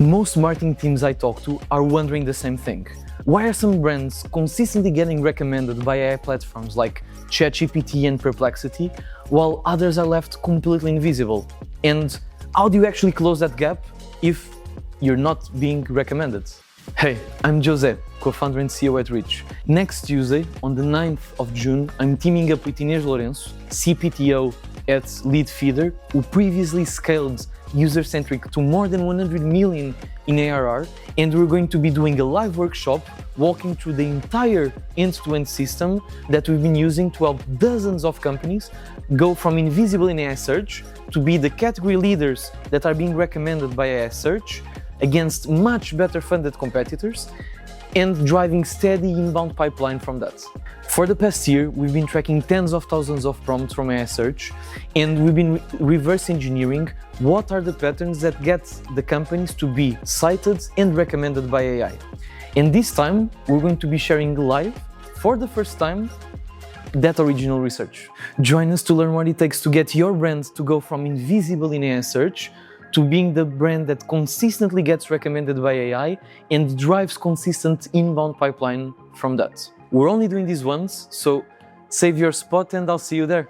Most marketing teams I talk to are wondering the same thing. Why are some brands consistently getting recommended by AI platforms like ChatGPT and Perplexity, while others are left completely invisible? And how do you actually close that gap if you're not being recommended? Hey, I'm Jose, co-founder and CEO at Reach. Next Tuesday, on the 9th of June, I'm teaming up with Ines Lourenco, CPTO at Leadfeeder, who previously scaled Usercentrics to more than 100 million in ARR, and we're going to be doing a live workshop walking through the entire end-to-end system that we've been using to help dozens of companies go from invisible in AI search to be the category leaders that are being recommended by AI search against much better funded competitors and driving steady inbound pipeline from that. For the past year, we've been tracking tens of thousands of prompts from AI search, and we've been reverse engineering what are the patterns that get the companies to be cited and recommended by AI. And this time, we're going to be sharing live, for the first time, that original research. Join us to learn what it takes to get your brand to go from invisible in AI search to being the brand that consistently gets recommended by AI and drives consistent inbound pipeline from that. We're only doing this once, so save your spot and I'll see you there.